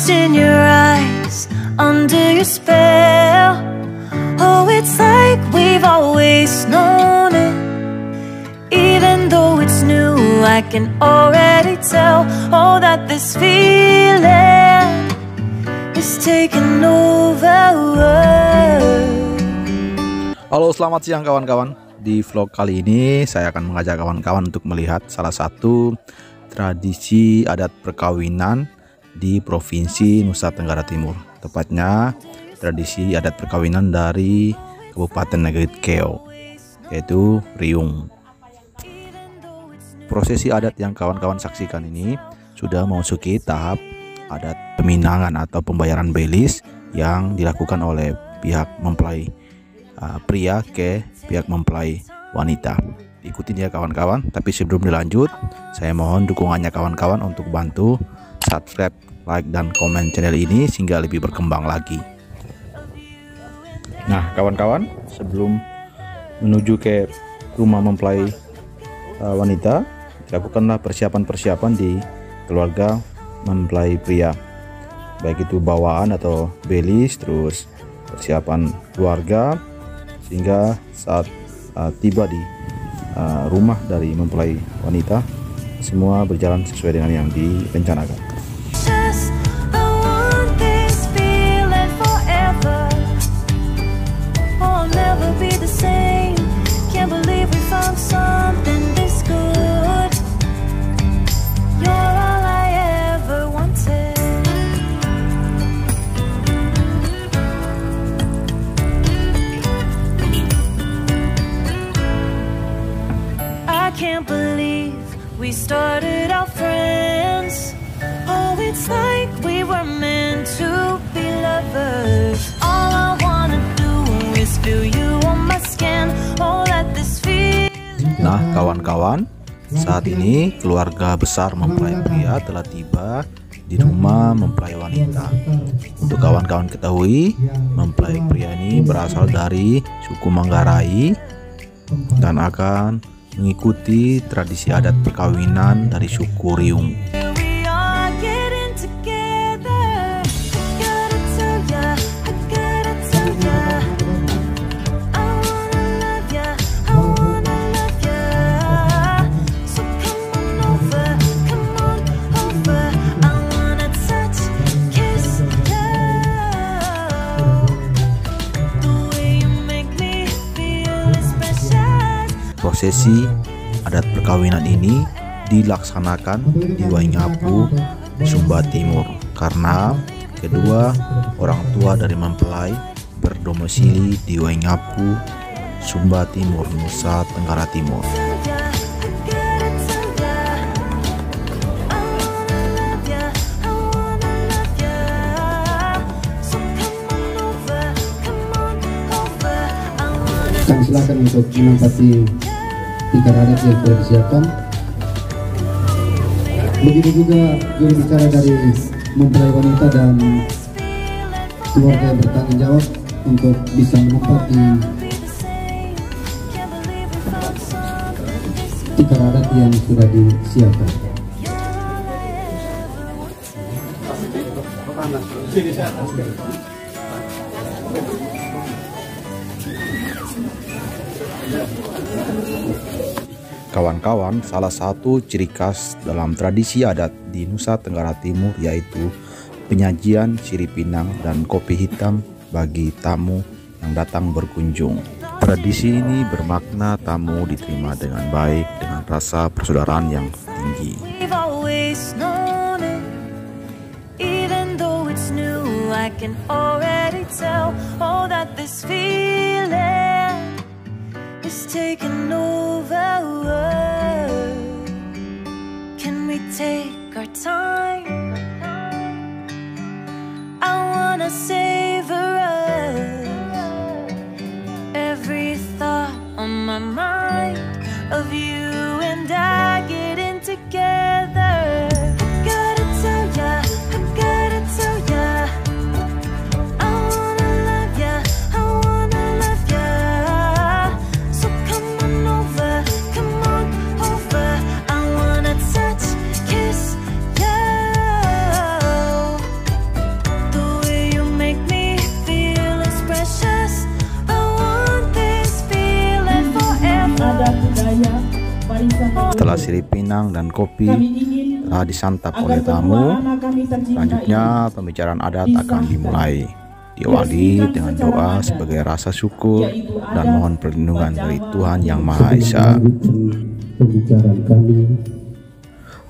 lost in your eyes, under your spell. Oh, it's like we've always known it. Even though it's new, I can already tell. Oh, that this feeling is taking over. Halo, selamat siang kawan-kawan. Di vlog kali ini saya akan mengajak kawan-kawan untuk melihat salah satu tradisi adat perkawinan di Provinsi Nusa Tenggara Timur. Tepatnya tradisi adat perkawinan dari Kabupaten Negrit Keo, yaitu Riung. Prosesi adat yang kawan-kawan saksikan ini sudah memasuki tahap adat peminangan atau pembayaran belis yang dilakukan oleh pihak mempelai pria ke pihak mempelai wanita. Ikutin ya kawan-kawan. Tapi sebelum dilanjut, saya mohon dukungannya kawan-kawan untuk bantu subscribe, like, dan komen channel ini sehingga lebih berkembang lagi. Nah kawan-kawan, sebelum menuju ke rumah mempelai wanita, lakukanlah persiapan-persiapan di keluarga mempelai pria, baik itu bawaan atau belis, terus persiapan keluarga, sehingga saat tiba di rumah dari mempelai wanita semua berjalan sesuai dengan yang direncanakan. Can't believe we started our friends. Oh, it's like we were meant to be lovers. All I wanna do is feel you on my skin. Oh, let this feel. Nah kawan-kawan, saat ini keluarga besar mempelai pria telah tiba di rumah mempelai wanita. Untuk kawan-kawan ketahui, mempelai pria ini berasal dari suku Manggarai dan akan mengikuti tradisi adat perkawinan dari suku Riung. Prosesi adat perkawinan ini dilaksanakan di Waingapu, Sumba Timur, karena kedua orang tua dari mempelai berdomisili di Waingapu, Sumba Timur, Nusa Tenggara Timur. Kami silakan untuk menempati tikar adat yang sudah disiapkan. Begitu juga juru bicara dari mempelai wanita dan keluarga yang bertanggung jawab untuk bisa menempati tikar adat yang sudah disiapkan. Kawan-kawan, salah satu ciri khas dalam tradisi adat di Nusa Tenggara Timur yaitu penyajian sirip pinang dan kopi hitam bagi tamu yang datang berkunjung. Tradisi ini bermakna tamu diterima dengan baik dengan rasa persaudaraan yang tinggi. Taking over. Can we take our time? I wanna savor us. Every thought on my mind of you and I getting together. I gotta tell ya, I gotta tell ya, I wanna love ya, I wanna love ya. So come on over, I wanna touch, kiss you. Setelah sirip pinang dan kopi telah disantap oleh tamu, selanjutnya pembicaraan adat akan dimulai, diawali dengan doa sebagai rasa syukur dan mohon perlindungan dari Tuhan Yang Maha Esa.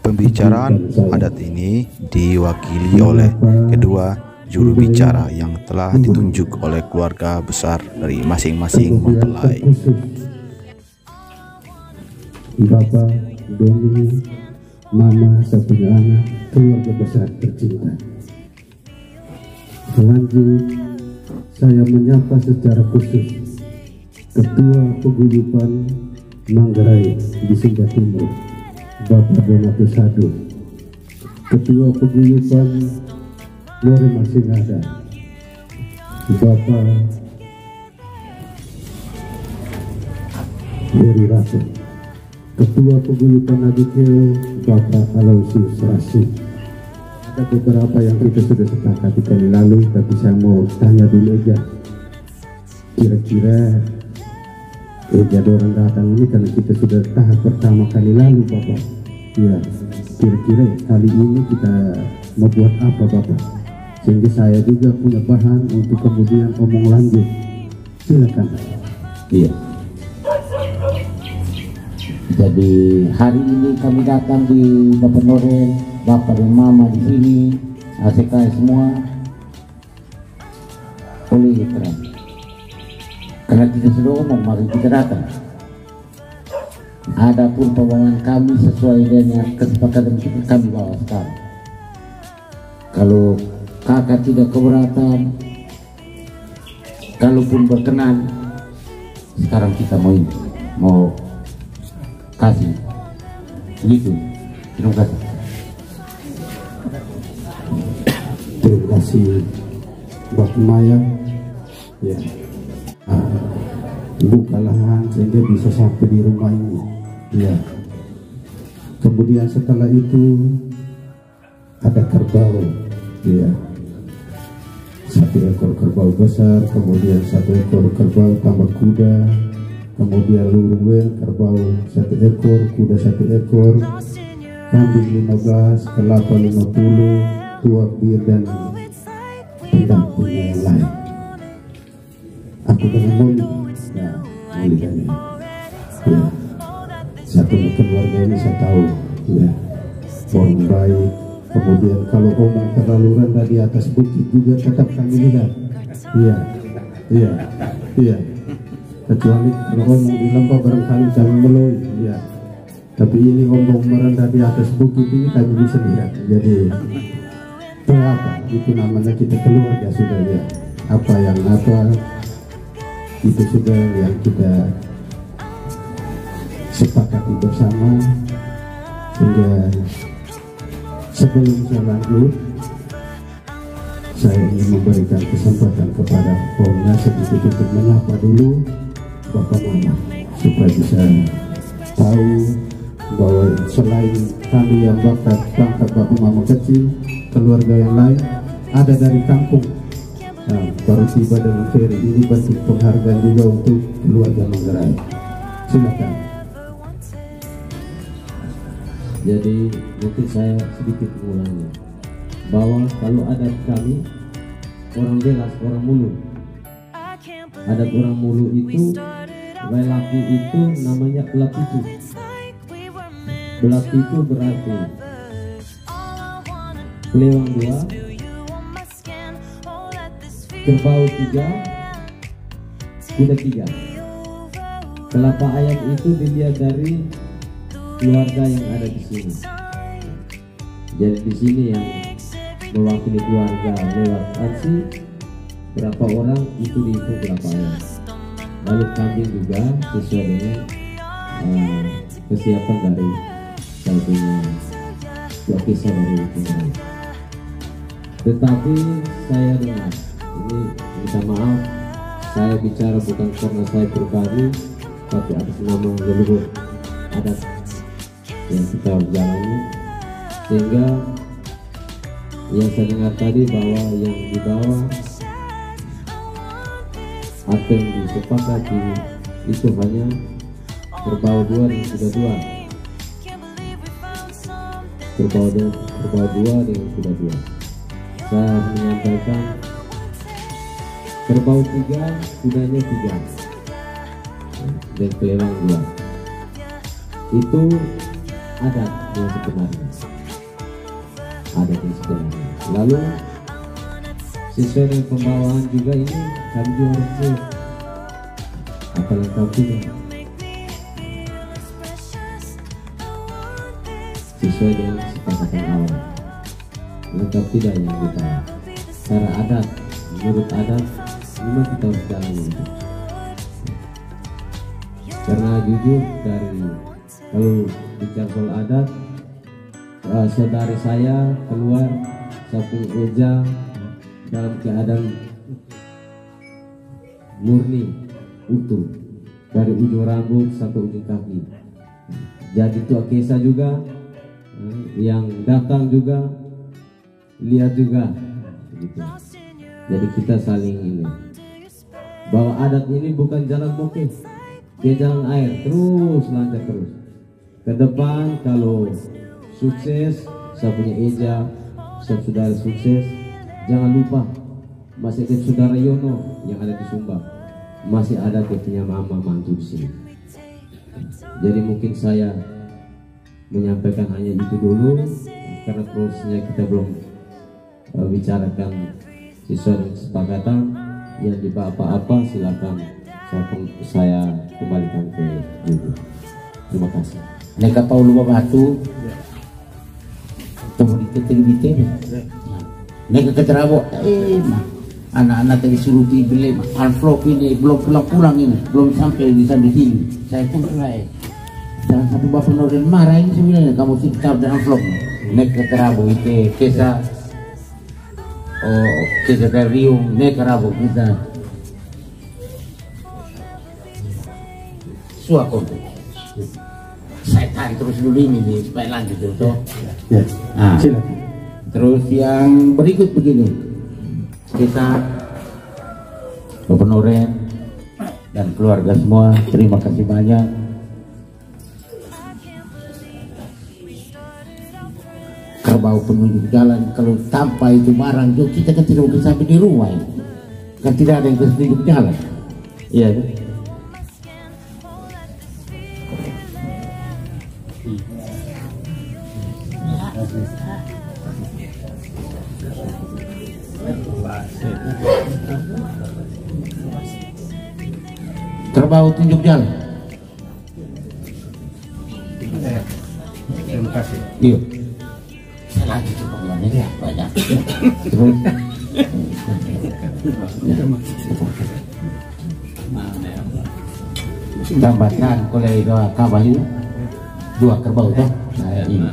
Pembicaraan adat ini diwakili oleh kedua juru bicara yang telah ditunjuk oleh keluarga besar dari masing-masing mempelai. Bapak, Doni, Mama, satunya anak, keluarga besar tercinta. Selanjutnya, saya menyapa secara khusus Ketua Paguyuban Manggarai di Sumba Timur, Bapak Donatus Sado, Ketua Paguyuban Muara Masingada, Bapak Heri Ratu, Ketua Paguyuban Adityo, Bapak Aloysius Rasid. Ada beberapa yang kita sudah sepakati kali lalu, tapi saya mau tanya dulu aja. Kira-kira orang datang ini karena kita sudah tahap pertama kali lalu, Bapak. Ya, kira-kira kali ini kita mau buat apa, Bapak? Sehingga saya juga punya bahan untuk kemudian omong lanjut. Silakan. Iya. Jadi hari ini kami datang di Bapak Norel, Bapak dan Mama di sini, ACK semua, oleh keren. Karena kita sudah ngomong, mari kita datang. Adapun pembawaan kami sesuai dengan kesepakatan kita kami bawa sekarang. Kalau kakak tidak keberatan, kalaupun berkenan, sekarang kita mau kasih begitu. Terima kasih. Terima kasih Bapak Maya. Ya, buka lahan sehingga bisa sampai di rumah ini. Ya. Kemudian setelah itu ada kerbau. Ya. 1 ekor kerbau besar, kemudian 1 ekor kerbau tambah kuda. Kemudian luruwen, kerbau 1 ekor, kuda 1 ekor, kambing 15, kelapa 50, tuak bir dan pendampingnya yang lain. Aku dengan Moli, ya, Moli dan ini. Ya. Satu keluarga ini saya tahu, ya, orang baik. Kemudian kalau omong terlalu rendah di atas bukit juga tetap kami lihat. Iya, iya, iya. Kecuali kalau ngomong di lembah barangkali kami meloy, ya. Tapi ini ngomong merendah di atas bukit ini kami bisa lihat. Jadi itu apa? Itu namanya kita keluarga sudah, ya. Apa yang itu sudah yang kita sepakati bersama. Sehingga sebelum saya lanjut, saya ingin memberikan kesempatan kepada Pomnya sedikit untuk menyapa dulu Bapak Mama, supaya bisa tahu bahwa selain kami yang bakat tangkap Bapak Mama kecil, keluarga yang lain ada dari kampung. Nah, baru tiba dengan ferry ini, bentuk penghargaan juga untuk keluarga Manggarai. Silakan. Jadi mungkin saya sedikit mengulangi bahwa kalau adat kami orang Belas, orang Mulu. Adat orang Mulu itu lelaki itu namanya Belapitu. Belapitu berarti kelewang 2, kerbau 3, kuda 3. Kelapa ayam itu dilihat dari keluarga yang ada di sini. Jadi di sini yang mewakili keluarga lewat ansi berapa orang itu dihitung berapa ayam. Lalu kambing juga sesuai dengan kesiapan dari satunya kisah dari itu. Tetapi saya dengar ini, minta maaf, saya bicara bukan karena saya pribadi, tapi atas nama leluhur adat yang kita jalani, sehingga yang saya dengar tadi bahwa yang di bawah atau yang disepakati itu hanya kerbau 2 dan kuda 2. kerbau 2 dengan kuda 2. Saya menyampaikan kerbau 3, kudanya 3, dan kelewang 2. Itu adat yang sebenarnya. Adat yang sebenarnya. Lalu sesuai dengan pembawaan juga ini kami juga harus cek apa lengkap juga sesuai dengan kesepakatan awal, lengkap tidak yang kita secara adat, menurut adat memang kita harus jalani. Karena jujur dari kalau bicara soal adat, saudari saya keluar sapu eja dalam keadaan murni utuh dari ujung rambut sampai ujung kaki. Jadi itu Akesa juga yang datang juga lihat juga gitu. Jadi kita saling ini bahwa adat ini bukan jalan bukit, dia jalan air terus lancar terus ke depan. Kalau sukses saya punya eja, saya saudara sukses, jangan lupa masih ada saudara Yono yang ada di Sumba, masih ada punya mama mantu di sini. Jadi mungkin saya menyampaikan hanya itu dulu karena prosesnya kita belum bicarakan sesuai kesepakatan. Yang dibahas apa-apa silakan saya kembalikan ke Ibu. Terima kasih. Neka Paulo Babatu tunggu di titik neka keterabo anak-anak tadi suruh dibeli envelope ini belum pulang ini belum sampai di sini. Saya pun mulai jangan sampai Bapak Norden marah ini sebenarnya kamu sikap dan envelope neka keterabo itu kesa Riung neka rabo kita suaka saya tahan terus dulu ini supaya lanjut itu. Ya, Nah, silakan. terus yang berikut begini, kita Bapak Noren dan keluarga semua terima kasih banyak. Kerbau penunjuk jalan kalau tanpa itu barang itu kita kan tidak mungkin sampai di rumah ini. Kan tidak ada yang tunjuk jalan. Iya kan? Kerbau tunjuk jalan. Terima kasih. Iya. Saya lagi coba ya banyak. Terus. Tambahkan oleh dua kawan itu, dua kerbau itu. Nah, ini.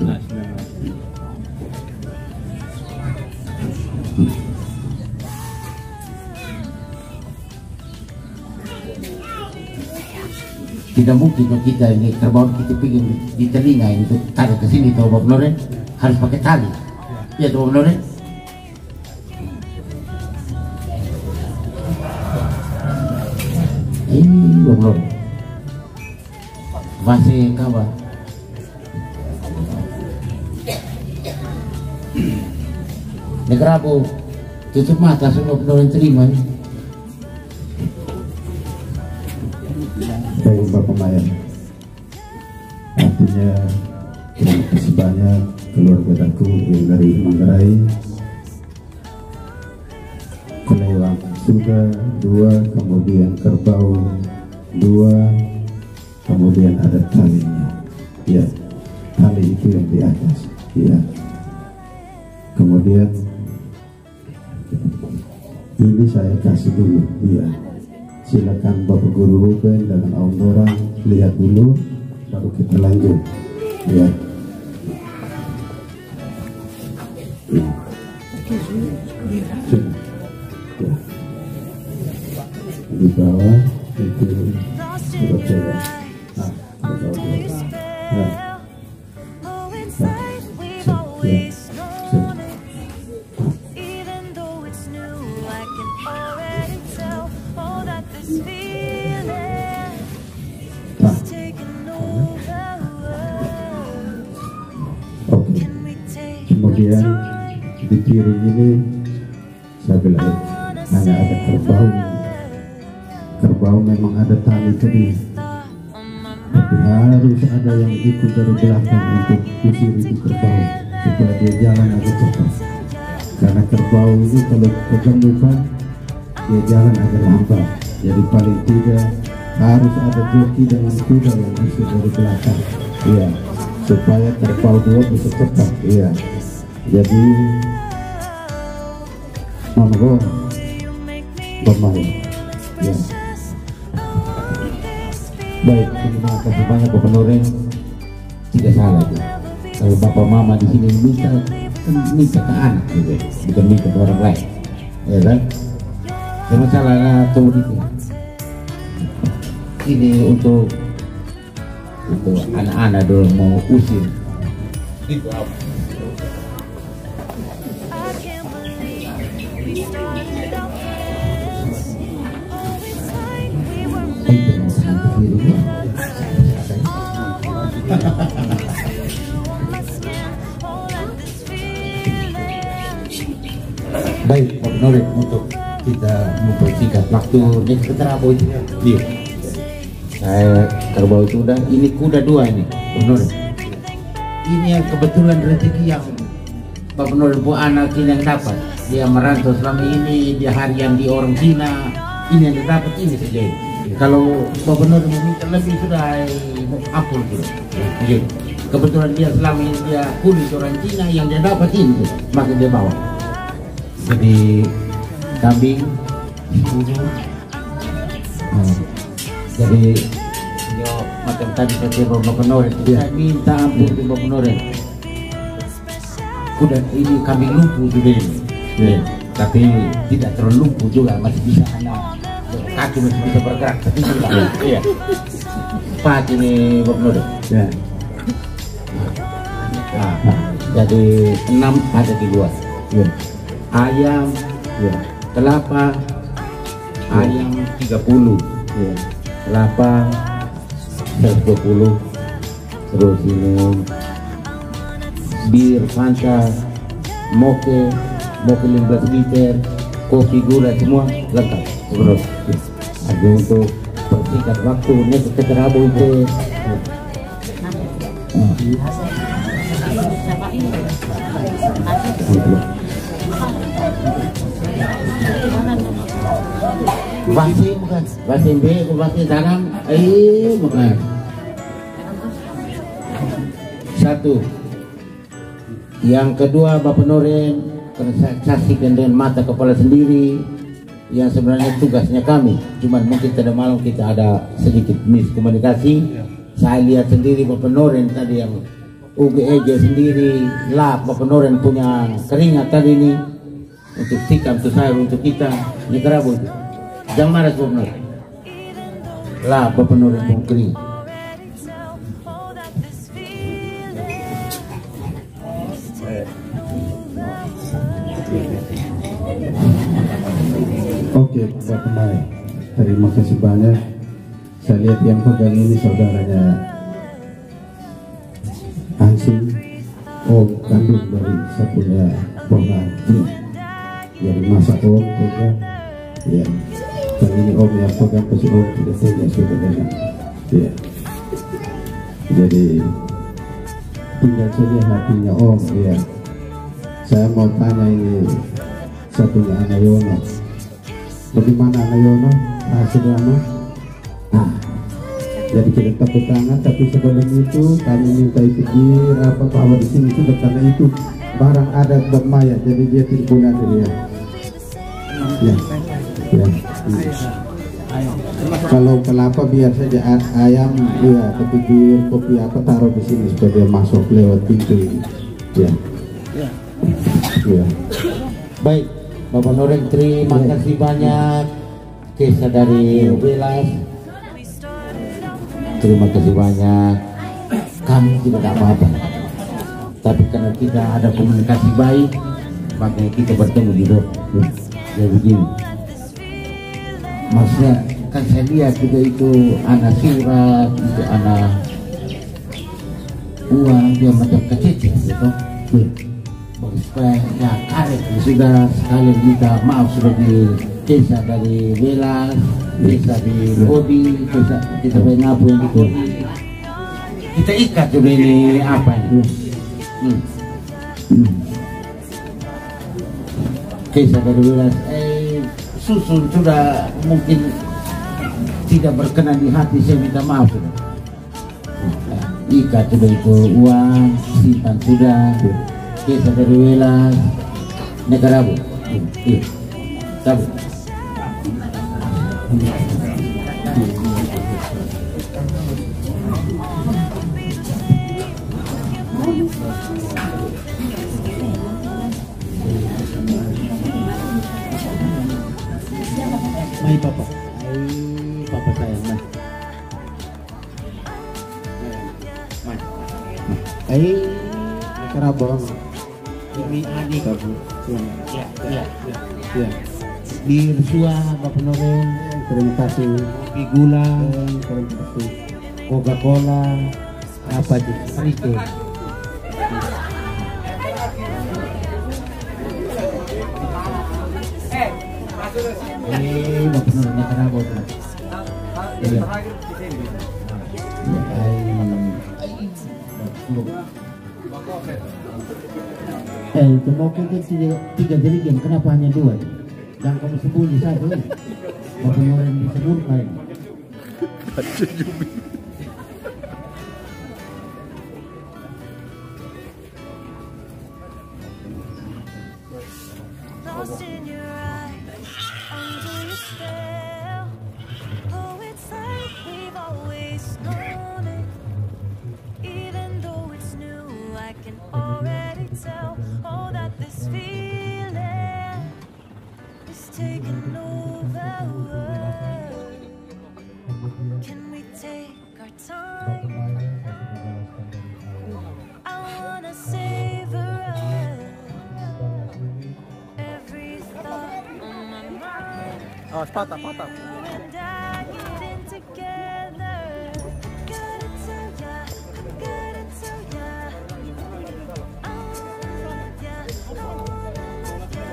Tidak mungkin kalau kita ini kerbau kita pingin di telinga ini tarik ke sini tuh Bapak Noren harus pakai tali. Ya tuh Bapak Noren. Ini Bapak Noren. Masih kawan. Negara bu tutup mata semua Bapak Noren terima. Baik Bapak Mayan, artinya terima kasih banyak keluarga daku yang dari Manggarai, kelewang sudah 2, kemudian kerbau 2, kemudian ada talinya, ya tali itu yang di atas, ya kemudian ini saya kasih dulu, ya. Silakan Bapak Guru Ruben dengan Om Dorang lihat dulu, baru kita lanjut. Ya. Di bawah itu coba. Nah, nah. Kemudian di piring ini saya bilang hanya ada kerbau. Kerbau memang ada tali tadi, tapi harus ada yang ikut dari belakang untuk usir itu kerbau supaya dia jalan agak cepat. Karena kerbau ini kalau kegemukan dia jalan agak lambat. Jadi paling tidak harus ada joki dengan kuda yang usir dari belakang, iya, supaya kerbau dua bisa cepat, iya. Jadi monggo bermain, ya. Baik, terima kasih banyak Bapak Noren. Tidak salah itu. Kalau Bapak Mama di sini minta ke anak gitu, bukan minta ke orang lain, ya kan? Yang masalah tunggu itu. Ini untuk anak-anak dulu mau usir. Itu apa? Baik, Pak Noren, untuk kita mempersingkat waktu next keterabo itu dia. Kerbau itu udah, ini kuda dua ini, Pak Noren. Ini yang kebetulan rezeki yang Pak Noren bu anak ini yang dapat. Dia merantau selama ini, dia harian di orang Cina, ini yang dia dapat ini saja. Kalau Bapak Noren meminta lebih sudah ampun gitu. Kebetulan dia selama ini dia kulit orang Cina, yang dia dapat ini, maka dia bawa. Jadi kambing, jadi yo macam tadi saya Bapak Noren, saya minta ampun ke Bapak Noren. Udah ini kambing lumpuh juga ini, tapi tidak terlalu lumpuh juga, masih bisa anak kaki masih bisa bergerak, tapi tidak. Iya. Pak ini Bapak Noren. Ya. Nah, jadi 6 ada di luar. Ya. Ayam, ya. Kelapa, ayam 30, ya. Kelapa 120, terus ini bir, Fanta, moke 15 liter, kopi, gula semua lengkap. Terus ada untuk persingkat waktu next keterabo itu. Vaksin bukan, vaksin B, vaksin tanam, bukan. Satu. Yang kedua Bapak Noren, karena saya saksikan dengan mata kepala sendiri, yang sebenarnya tugasnya kami, cuman mungkin tadi malam kita ada sedikit miskomunikasi. Saya lihat sendiri Bapak Noren tadi yang UGEJ sendiri, lap Bapak Noren punya keringat tadi ini untuk tikam, untuk saya, untuk kita, ini kerabu itu. Jangan marah Bapak Noren. Lah Bapak Noren pun kering. Oke, Pak Kemai, terima kasih banyak. Saya lihat yang pegang ini saudaranya Ansing, kandung dari satunya pengganti yang masak juga. Ya, dan ini yang pegang pasti tidak tega sudah dengan. Ya, jadi tinggal saja hatinya ya. Saya mau tanya ini satunya anak Yono. Bagaimana anak Yono? Sederhana. Jadi kita tepuk tangan, tapi sebelum itu kami minta itu bahwa di sini sudah karena itu barang adat bermaya, jadi dia tidak punya dia. Ya. Kalau kelapa biar saja ayam, ya, tapi kopi apa taruh di sini supaya dia masuk lewat pintu ini. Ya. Baik, Bapak Noren, terima kasih banyak. Kisah dari Belas. Terima kasih banyak. Kami tidak ada apa-apa, tapi karena kita ada komunikasi baik, makanya kita bertemu di dokter. Ya begini, maksudnya kan saya lihat juga itu anak surat, itu anak uang, dia macam kecil gitu. supaya ya karet sudah sekalian minta maaf sudah di desa dari Welas, desa di Kodi, kita ngapu yang di Kodi, kita ikat sudah ini apa ini desa dari Welas susun sudah mungkin tidak berkenan di hati, saya minta maaf sudah. Ikat sudah itu uang simpan sudah. Desa dari Welas, negara bu, iya, tahu. Mai papa, papa sayang mai. Negara bawang. Ini adik Kamu. ya Ya. di Rusua Bapak Nurul, Terima kasih. kopi gula, Terima kasih. Coca-Cola, apa di itu. Bapak Nurul negara Bapak. Iya. Itu mau kan tiga jerigen, kenapa hanya dua? Jangan kamu sembunyi satu ya. Bapak orang disebutkan. Lost in your eyes, under your spell. Oh, it's like we've always known it. Even though it's new, I can already tell. Oh, that this feeling is taking over. Can we take our time? I wanna savor every thought on my mind. Oh, patah. You and I getting together. Gotta tell ya, gotta tell ya. I wanna love ya, I wanna love ya.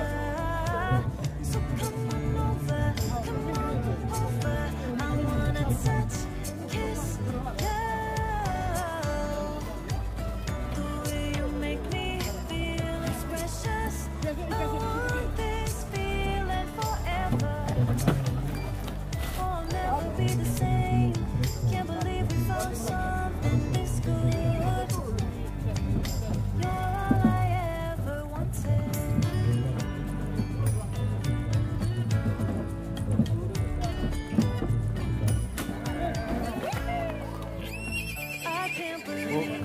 So come on over. I wanna touch, kiss, love. The way you make me feel is precious. I want this feeling forever. Oh, I'll never be the same. Can't believe we found something this good. You're all I ever wanted. I can't believe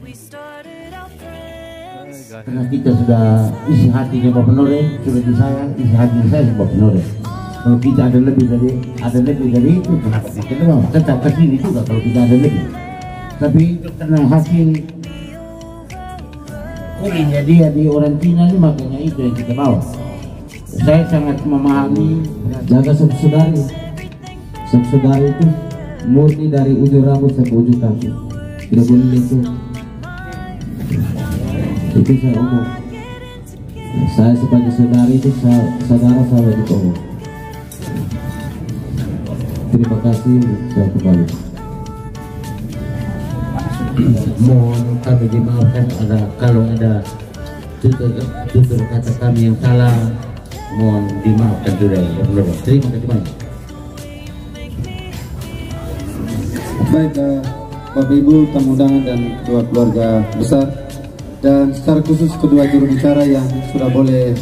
we started out friends. Karena kita sudah isi hatinya Bapak Nore, sudah disayang, isi hati saya Bapak Nore. Kalau kita ada lebih dari itu, kenapa kita mau tetap ke sini juga kalau kita ada lebih. Tapi karena hasil kuliahnya dia di orang Cina ini, makanya itu yang kita bawa. Saya sangat memahami. Jaga saudari. Saudari itu murni dari ujung rambut sampai ujung kaki. Tidak boleh lecet. Itu saya omong. Saya sebagai saudari itu saudara saya wajib omong. Terima kasih, saya kembali. Mohon kami dimaafkan kalau ada tutur kata kami yang salah, mohon dimaafkan sudah ya. Terima kasih banyak. Baik, Bapak Ibu tamu undangan dan kedua keluarga besar, dan secara khusus kedua juru bicara yang sudah boleh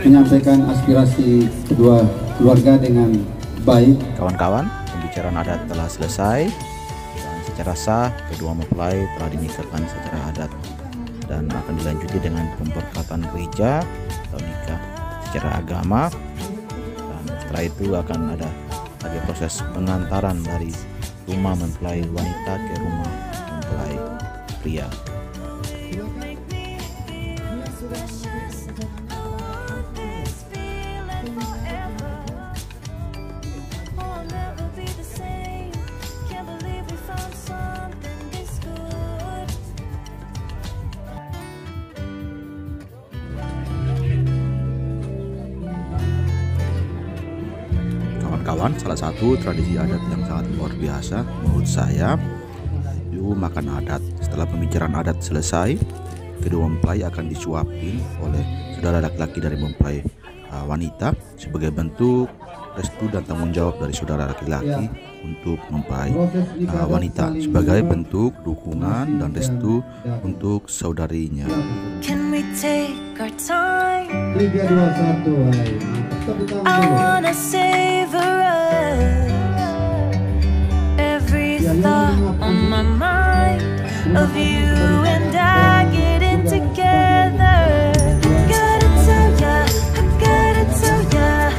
menyampaikan aspirasi kedua keluarga dengan baik. Kawan-kawan, pembicaraan adat telah selesai dan secara sah kedua mempelai telah dinikahkan secara adat dan akan dilanjuti dengan pemberkatan gereja atau nikah secara agama, dan setelah itu akan ada lagi proses pengantaran dari rumah mempelai wanita ke rumah mempelai pria. You make me feel as precious. I want this feeling forever. Oh, I'll never be the same. Can't believe we found something this good. kawan-kawan, salah satu tradisi adat yang sangat luar biasa menurut saya itu makan adat. Setelah pembicaraan adat selesai, kedua mempelai akan disuapin oleh saudara laki-laki dari mempelai wanita sebagai bentuk restu dan tanggung jawab dari saudara laki-laki untuk mempelai wanita, sebagai bentuk dukungan dan restu untuk saudarinya. Can we take our time? 3, 2, 1, I wanna savor every thought on my mind of you and I getting together. Gotta tell ya, I gotta tell ya,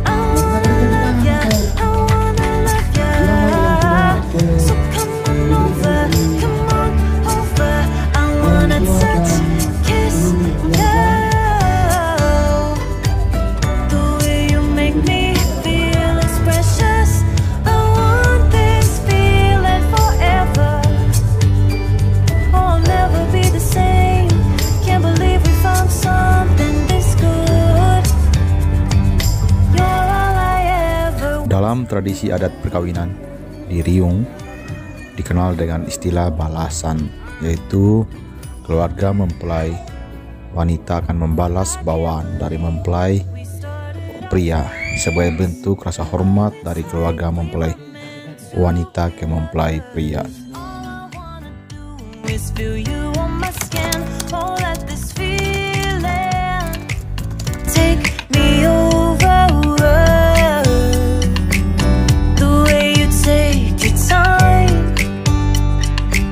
I wanna love ya, I wanna love ya. So come on over, I wanna touch, kiss ya. The way you make me feel is precious. I want this feeling forever. Oh, I'll never be the same. Can't believe we found something this good. You're all I ever. Dalam tradisi adat perkawinan di Riung dikenal dengan istilah balasan, yaitu keluarga mempelai wanita akan membalas bawaan dari mempelai pria sebagai bentuk rasa hormat dari keluarga mempelai wanita ke mempelai pria. Always feel you on my skin. Oh, let this feeling take me over. The way you take your time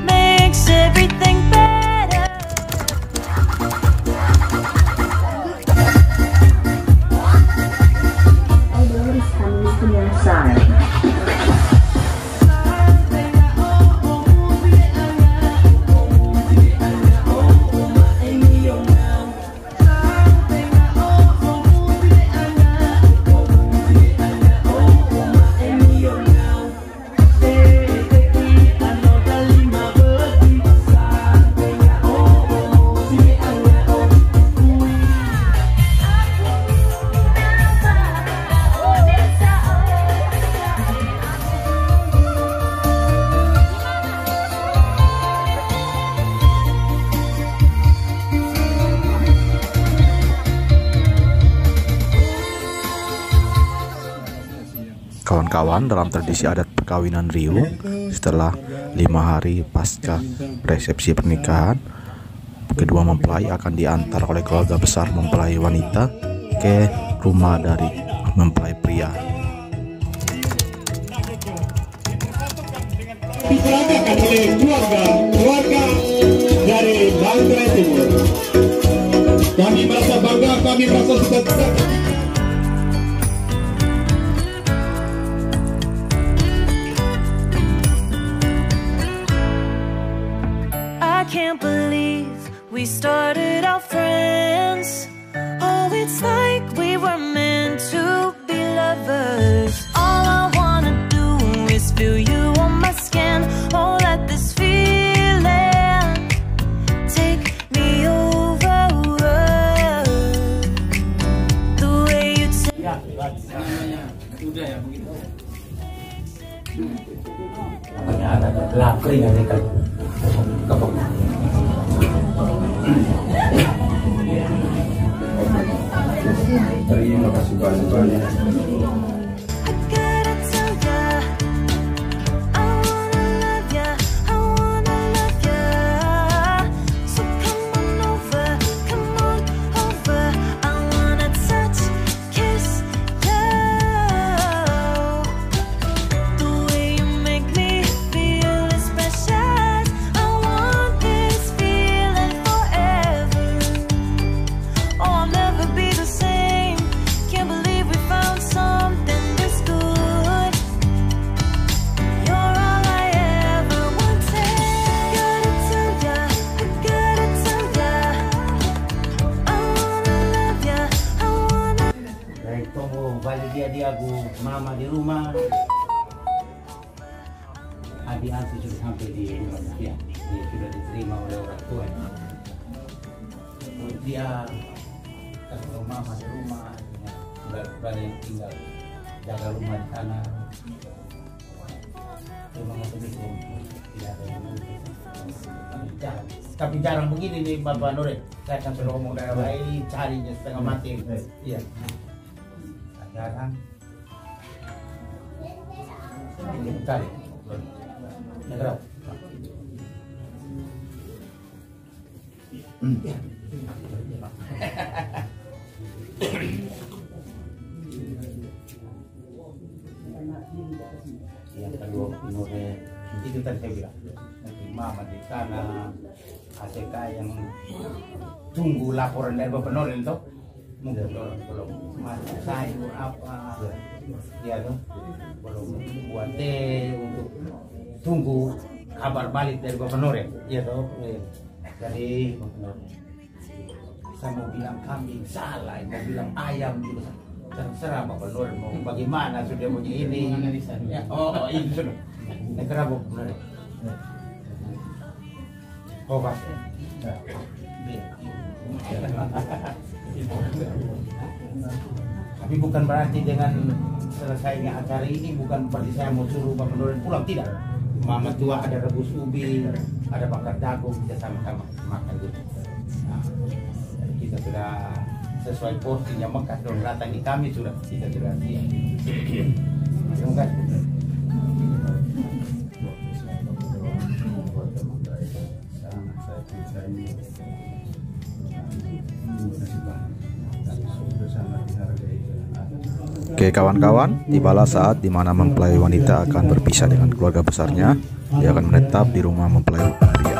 makes everything better. Elbow is coming to your side. Kawan-kawan, dalam tradisi adat perkawinan Riung, setelah 5 hari pasca resepsi pernikahan, kedua mempelai akan diantar oleh keluarga besar mempelai wanita ke rumah dari mempelai pria. Diserahkan oleh keluarga dari Manggarai Timur. Kami merasa bangga, kami merasa sukacita. I can't believe we started out friends. Oh, it's like we were meant to be lovers. All I wanna do is feel you on my skin. Oh, let this feeling take me over. The way you take. Terima kasih banyak. I gotta tell ya, I wanna love ya, I wanna love ya. So come on over, I wanna touch, kiss ya. The way you make me feel is precious. I want this feeling forever. Oh, I'll never be the same. Can't believe we found something this good. You're all I ever wanted. Gotta tell ya, I gotta tell ya, I wanna love ya, I wanna. Baik, tunggu balik dia mama di rumah. Adik-adik sudah sampai di rumah dia sudah diterima oleh orang tua. Dia kasih tahu mama di rumah, nggak ada yang tinggal. jaga rumah di sana. Terima kasih tidak ada yang tapi jarang begini nih Bapak Nure. Saya akan sudah ngomong daerah lain, carinya setengah mati. Iya. Jarang. Ini kali. Negara. Yang kedua Nure itu tadi saya bilang. Mama di sana, ACK yang tunggu laporan dari Bapak Nuril itu mungkin belum masak sayur apa ya tuh belum buat teh untuk tunggu kabar balik dari Bapak Nuril ya tuh. Jadi saya mau bilang kambing salah, mau bilang ayam juga terserah Bapak Nuril mau bagaimana sudah punya ini ya, oh ini sudah negara Bapak Nuril. Oh Pak. Tapi bukan berarti dengan selesainya acara ini bukan berarti saya mau suruh Bapak Nuril pulang, tidak. Mama tua ada rebus ubi, ada bakar jagung, kita sama-sama makan gitu. Nah, kita sudah sesuai porsinya Mekah dong, datang di kami sudah kita sudah siap. Terima kasih. Oke kawan-kawan, tibalah saat dimana mempelai wanita akan berpisah dengan keluarga besarnya. Dia akan menetap di rumah mempelai pria.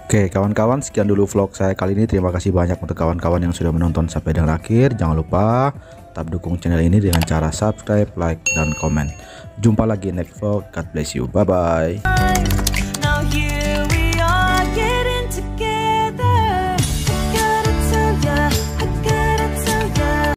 Oke kawan-kawan, sekian dulu vlog saya kali ini. Terima kasih banyak untuk kawan-kawan yang sudah menonton sampai dengan akhir. Jangan lupa tetap dukung channel ini dengan cara subscribe, like, dan komen. Jumpa lagi next vlog. God bless you. Bye bye.